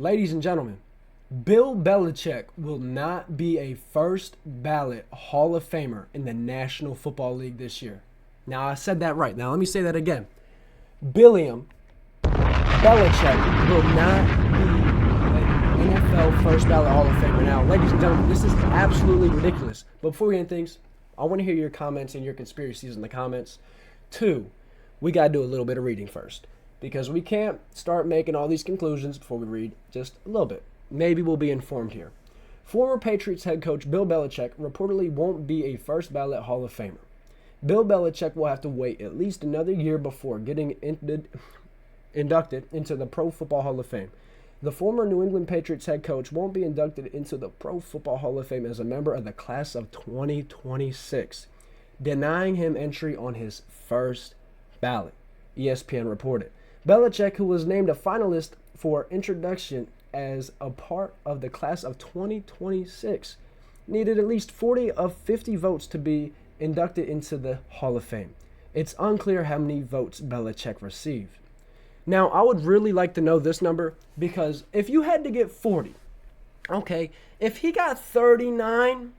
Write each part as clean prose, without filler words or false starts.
Ladies and gentlemen, Bill Belichick will not be a first ballot Hall of Famer in the National Football League this year. Now, I said that right. Now, let me say that again. Billiam Belichick will not be an NFL first ballot Hall of Famer. Now, ladies and gentlemen, this is absolutely ridiculous. But before we get into things, I want to hear your comments and your conspiracies in the comments. 2, we got to do a little bit of reading first, because we can't start making all these conclusions before we read just a little bit. Maybe we'll be informed here. Former Patriots head coach Bill Belichick reportedly won't be a first ballot Hall of Famer. Bill Belichick will have to wait at least another year before getting inducted into the Pro Football Hall of Fame. The former New England Patriots head coach won't be inducted into the Pro Football Hall of Fame as a member of the class of 2026, denying him entry on his first ballot, ESPN reported. Belichick, who was named a finalist for introduction as a part of the class of 2026, needed at least 40 of 50 votes to be inducted into the Hall of Fame. It's unclear how many votes Belichick received. Now, I would really like to know this number, because if you had to get 40, okay, if he got 39,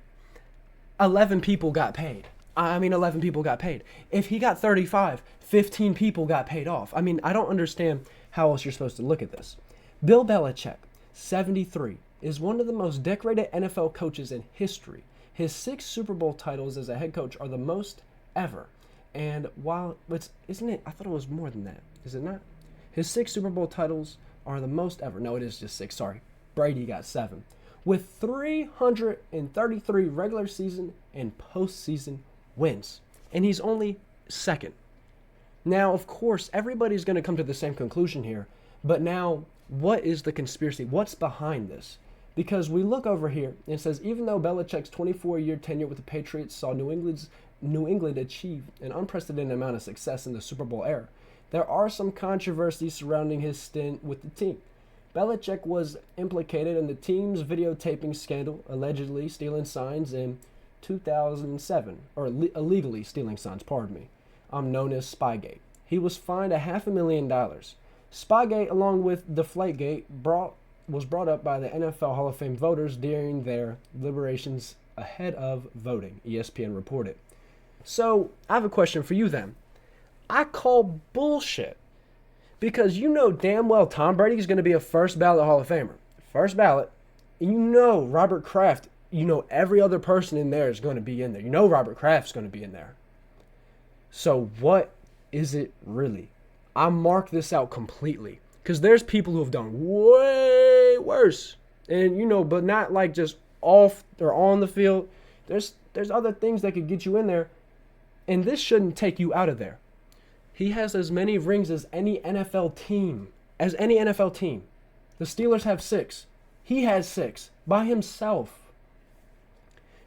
11 people got paid. 11 people got paid. If he got 35, 15 people got paid off. I don't understand how else you're supposed to look at this. Bill Belichick, 73, is one of the most decorated NFL coaches in history. His 6 Super Bowl titles as a head coach are the most ever. And while isn't it? I thought it was more than that. Is it not? His 6 Super Bowl titles are the most ever. No, it is just 6. Sorry. Brady got 7. With 333 regular season and postseason wins. And he's only second. Now, of course, everybody's going to come to the same conclusion here. But now, what is the conspiracy? What's behind this? Because we look over here and it says, even though Belichick's 24-year tenure with the Patriots saw New England achieve an unprecedented amount of success in the Super Bowl era, there are some controversies surrounding his stint with the team. Belichick was implicated in the team's videotaping scandal, allegedly stealing signs in 2007, or illegally stealing signs, known as Spygate. He was fined $500,000. Spygate, along with Deflategate, was brought up by the NFL Hall of Fame voters during their deliberations ahead of voting, ESPN reported. So, I have a question for you then. I call bullshit, because you know damn well Tom Brady is going to be a first ballot Hall of Famer. First ballot. And you know Robert Kraft, you know every other person in there is going to be in there. You know Robert Kraft's going to be in there. So what is it really? I mark this out completely, because there's people who have done way worse. And but not like just off or on the field. There's other things that could get you in there, and this shouldn't take you out of there. He has as many rings as any NFL team. The Steelers have 6. He has 6 by himself.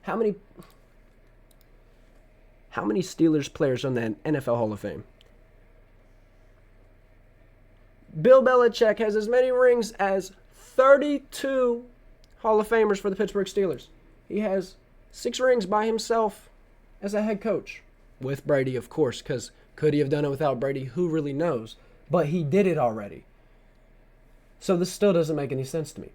How many Steelers players on the NFL Hall of Fame? Bill Belichick has as many rings as 32 Hall of Famers for the Pittsburgh Steelers. He has 6 rings by himself as a head coach. With Brady, of course, because could he have done it without Brady? Who really knows? But he did it already. So this still doesn't make any sense to me.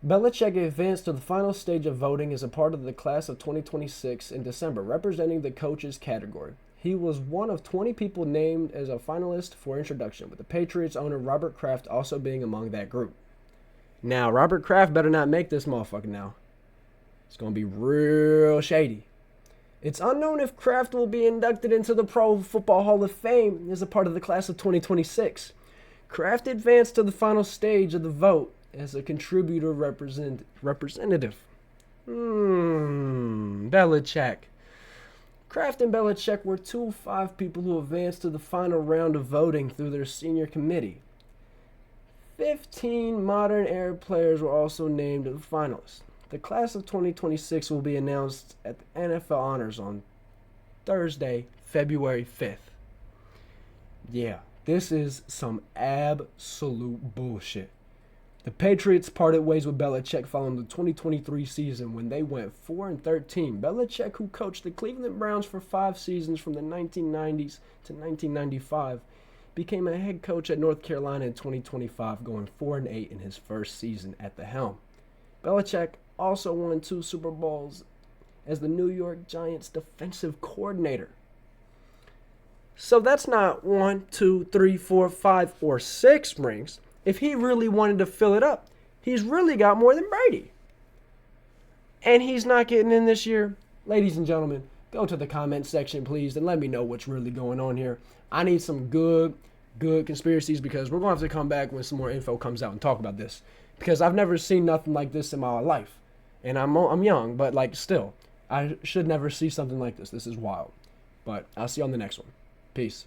Belichick advanced to the final stage of voting as a part of the class of 2026 in December, representing the coaches category. He was one of 20 people named as a finalist for introduction, with the Patriots owner Robert Kraft also being among that group. Now, Robert Kraft better not make this motherfucker now. It's going to be real shady. It's unknown if Kraft will be inducted into the Pro Football Hall of Fame as a part of the class of 2026. Kraft advanced to the final stage of the vote as a contributor representative. Belichick. Kraft and Belichick were 2 of 5 people who advanced to the final round of voting through their senior committee. 15 modern era players were also named as finalists. The class of 2026 will be announced at the NFL Honors on Thursday, February 5th. Yeah, this is some absolute bullshit. The Patriots parted ways with Belichick following the 2023 season when they went 4-13. Belichick, who coached the Cleveland Browns for 5 seasons from the 1990s to 1995, became a head coach at North Carolina in 2025, going 4-8 in his first season at the helm. Belichick also won 2 Super Bowls as the New York Giants defensive coordinator. So that's not 1, 2, 3, 4, 5, or 6 rings. If he really wanted to fill it up, he's really got more than Brady. And he's not getting in this year. Ladies and gentlemen, go to the comment section, please, and let me know what's really going on here. I need some good conspiracies, because we're going to have to come back when some more info comes out and talk about this. Because I've never seen nothing like this in my life. And I'm young, but like still, I should never see something like this. This is wild. But I'll see you on the next one. Peace.